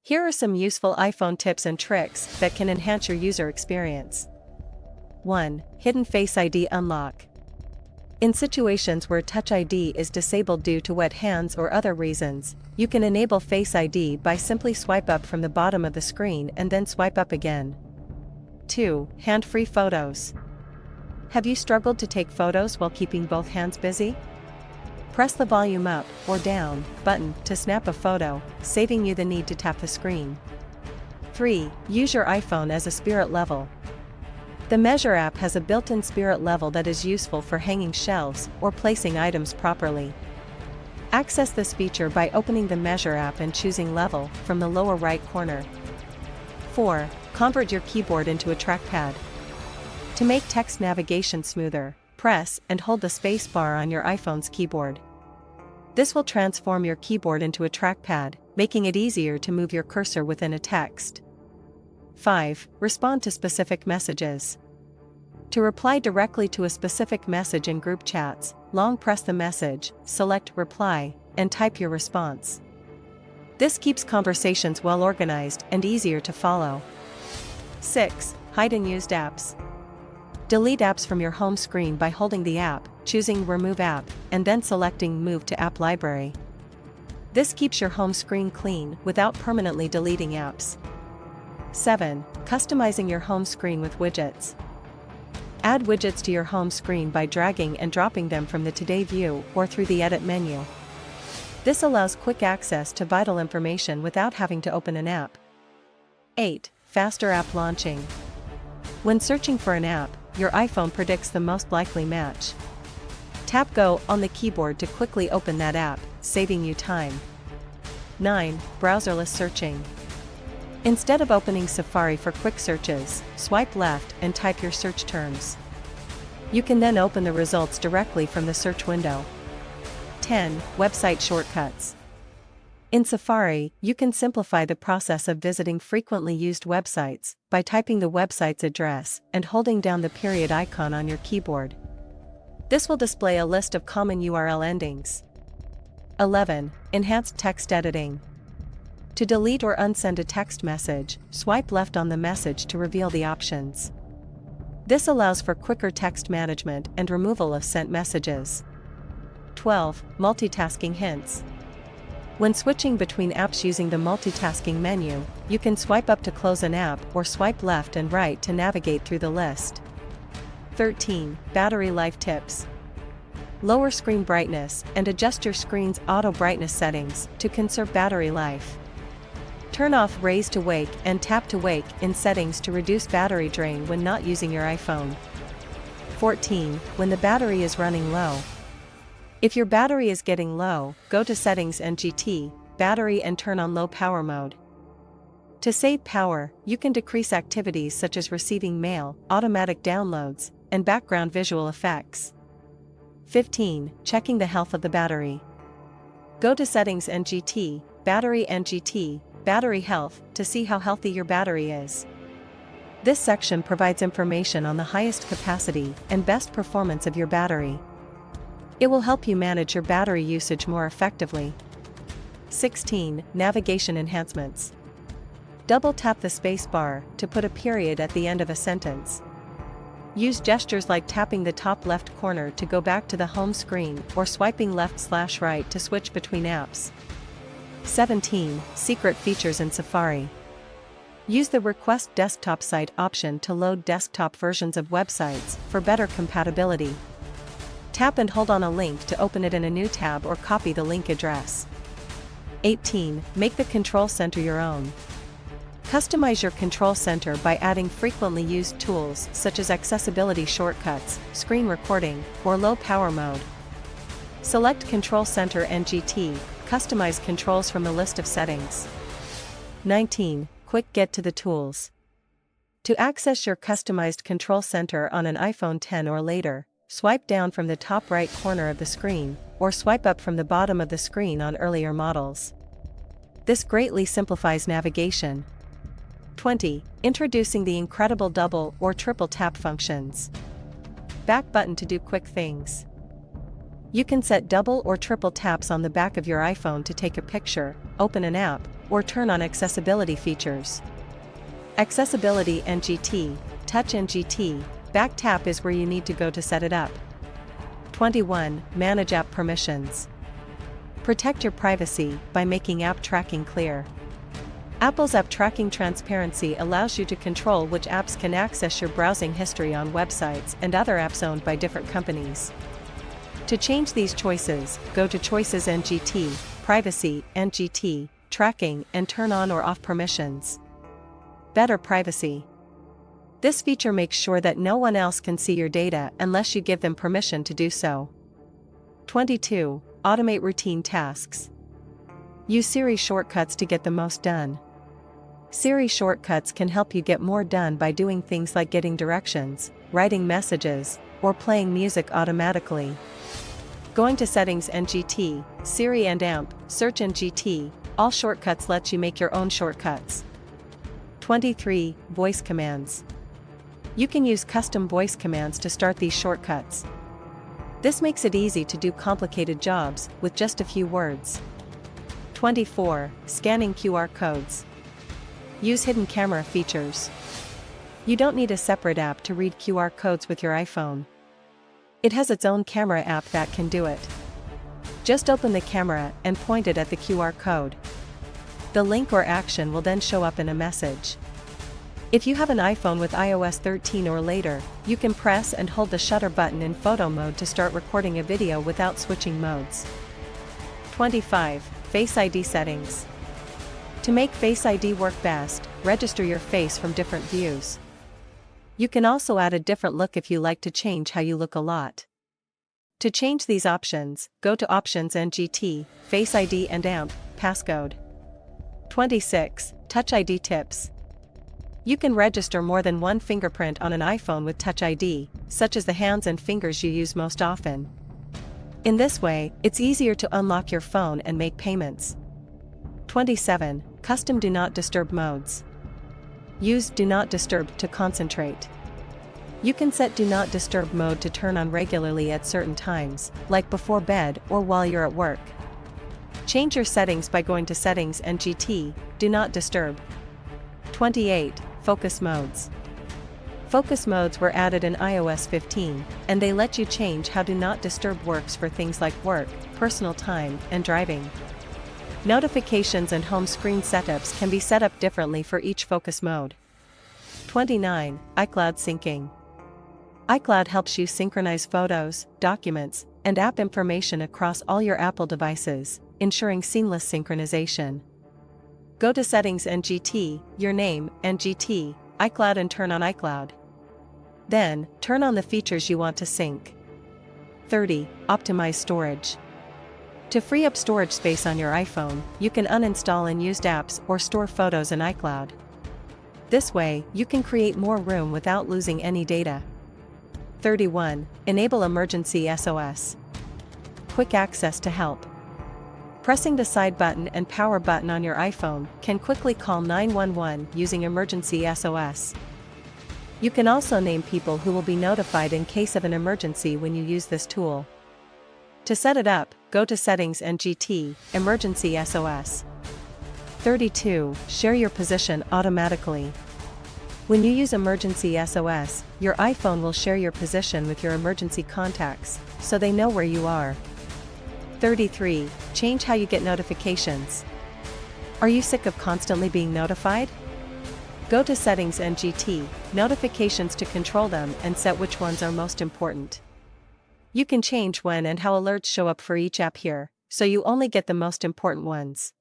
Here are some useful iPhone tips and tricks that can enhance your user experience. 1. Hidden Face ID Unlock. In situations where Touch ID is disabled due to wet hands or other reasons, you can enable Face ID by simply swipe up from the bottom of the screen and then swipe up again. 2. Hand-free photos. Have you struggled to take photos while keeping both hands busy? Press the volume up or down button to snap a photo, saving you the need to tap the screen. 3. Use your iPhone as a spirit level. The Measure app has a built-in spirit level that is useful for hanging shelves or placing items properly. Access this feature by opening the Measure app and choosing Level from the lower right corner. 4. Convert your keyboard into a trackpad. To make text navigation smoother, press and hold the space bar on your iPhone's keyboard. This will transform your keyboard into a trackpad, making it easier to move your cursor within a text. 5. Respond to specific messages. To reply directly to a specific message in group chats, long press the message, select Reply, and type your response. This keeps conversations well organized and easier to follow. 6. Hide unused apps. Delete apps from your home screen by holding the app, choosing Remove App, and then selecting Move to App Library. This keeps your home screen clean without permanently deleting apps. 7. Customizing your home screen with widgets. Add widgets to your home screen by dragging and dropping them from the Today view or through the Edit menu. This allows quick access to vital information without having to open an app. 8. Faster app launching. When searching for an app, your iPhone predicts the most likely match. Tap Go on the keyboard to quickly open that app, saving you time. 9. Browserless searching. Instead of opening Safari for quick searches, swipe left and type your search terms. You can then open the results directly from the search window. 10. Website shortcuts. In Safari, you can simplify the process of visiting frequently used websites by typing the website's address and holding down the period icon on your keyboard. This will display a list of common URL endings. 11. Enhanced text editing. To delete or unsend a text message, swipe left on the message to reveal the options. This allows for quicker text management and removal of sent messages. 12. Multitasking hints. When switching between apps using the multitasking menu, you can swipe up to close an app or swipe left and right to navigate through the list. 13. Battery life tips. Lower screen brightness and adjust your screen's auto brightness settings to conserve battery life. Turn off Raise to Wake and Tap to Wake in settings to reduce battery drain when not using your iPhone. 14. When the battery is running low. If your battery is getting low, go to Settings and GT, Battery and turn on Low Power Mode. To save power, you can decrease activities such as receiving mail, automatic downloads, and background visual effects. 15. Checking the health of the battery. Go to Settings and GT, Battery and GT, Battery Health, to see how healthy your battery is. This section provides information on the highest capacity and best performance of your battery. It will help you manage your battery usage more effectively. 16. Navigation enhancements. Double tap the space bar to put a period at the end of a sentence. Use gestures like tapping the top left corner to go back to the home screen or swiping left/right to switch between apps. 17. Secret features in Safari. Use the Request Desktop Site option to load desktop versions of websites for better compatibility. Tap and hold on a link to open it in a new tab or copy the link address. 18. Make the control center your own. Customize your control center by adding frequently used tools such as accessibility shortcuts, screen recording, or low power mode. Select Control Center and GT, customize controls from the list of settings. 19. Quick Get to the tools. To access your customized control center on an iPhone 10 or later, swipe down from the top right corner of the screen, or swipe up from the bottom of the screen on earlier models. This greatly simplifies navigation. 20. Introducing the incredible double or triple tap functions. Back button to do quick things. You can set double or triple taps on the back of your iPhone to take a picture, open an app, or turn on accessibility features. Accessibility NGT, Touch NGT, Back Tap is where you need to go to set it up. 21. Manage app permissions. Protect your privacy by making app tracking clear. Apple's app tracking transparency allows you to control which apps can access your browsing history on websites and other apps owned by different companies. To change these choices, go to Choices NGT, Privacy NGT, Tracking, and turn on or off permissions. Better privacy. This feature makes sure that no one else can see your data unless you give them permission to do so. 22. Automate routine tasks. Use Siri shortcuts to get the most done. Siri shortcuts can help you get more done by doing things like getting directions, writing messages, or playing music automatically. Going to Settings NGT, Siri and AMP, Search NGT, all shortcuts let you make your own shortcuts. 23. Voice commands. You can use custom voice commands to start these shortcuts. This makes it easy to do complicated jobs with just a few words. 24. Scanning QR codes. Use hidden camera features. You don't need a separate app to read QR codes with your iPhone. It has its own camera app that can do it. Just open the camera and point it at the QR code. The link or action will then show up in a message. If you have an iPhone with iOS 13 or later, you can press and hold the shutter button in photo mode to start recording a video without switching modes. 25. Face ID settings. To make Face ID work best, register your face from different views. You can also add a different look if you like to change how you look a lot. To change these options, go to Options NGT, Face ID and AMP, Passcode. 26. Touch ID tips. You can register more than one fingerprint on an iPhone with Touch ID, such as the hands and fingers you use most often. In this way, it's easier to unlock your phone and make payments. 27. Custom Do Not Disturb modes. Use Do Not Disturb to concentrate. You can set Do Not Disturb mode to turn on regularly at certain times, like before bed or while you're at work. Change your settings by going to Settings NGT, Do Not Disturb. 28. Focus modes. Focus modes were added in iOS 15, and they let you change how Do Not Disturb works for things like work, personal time, and driving. Notifications and home screen setups can be set up differently for each focus mode. 29. iCloud syncing. iCloud helps you synchronize photos, documents, and app information across all your Apple devices, ensuring seamless synchronization. Go to Settings NGT, Your Name, NGT, iCloud and turn on iCloud. Then, turn on the features you want to sync. 30. Optimize storage. To free up storage space on your iPhone, you can uninstall unused apps or store photos in iCloud. This way, you can create more room without losing any data. 31. Enable Emergency SOS. Quick access to help. Pressing the side button and power button on your iPhone can quickly call 911 using Emergency SOS. You can also name people who will be notified in case of an emergency when you use this tool. To set it up, go to Settings NGT, Emergency SOS. 32. Share your position automatically. When you use Emergency SOS, your iPhone will share your position with your emergency contacts, so they know where you are. 33. Change how you get notifications. Are you sick of constantly being notified? Go to Settings NGT, Notifications to control them and set which ones are most important. You can change when and how alerts show up for each app here, so you only get the most important ones.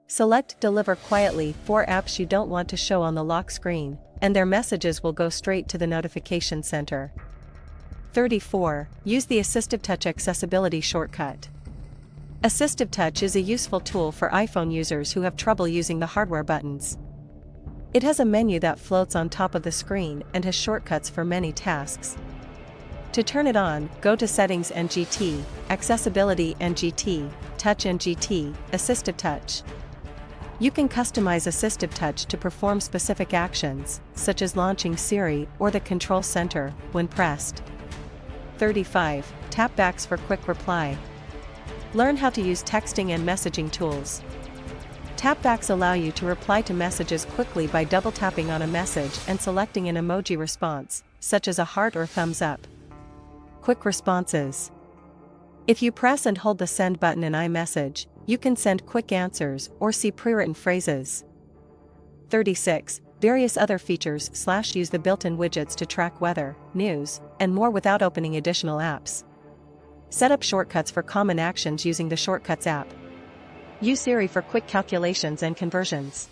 Select Deliver Quietly for apps you don't want to show on the lock screen, and their messages will go straight to the notification center. 34. Use the AssistiveTouch accessibility shortcut. AssistiveTouch is a useful tool for iPhone users who have trouble using the hardware buttons. It has a menu that floats on top of the screen and has shortcuts for many tasks. To turn it on, go to Settings NGT, Accessibility NGT, Touch NGT, AssistiveTouch. You can customize AssistiveTouch to perform specific actions, such as launching Siri or the control center, when pressed. 35. Tapbacks for quick reply. Learn how to use texting and messaging tools. Tapbacks allow you to reply to messages quickly by double-tapping on a message and selecting an emoji response, such as a heart or thumbs up. Quick responses. If you press and hold the send button in iMessage, you can send quick answers or see pre-written phrases. 36. Various other features / use the built-in widgets to track weather, news, and more without opening additional apps. Set up shortcuts for common actions using the Shortcuts app. Use Siri for quick calculations and conversions.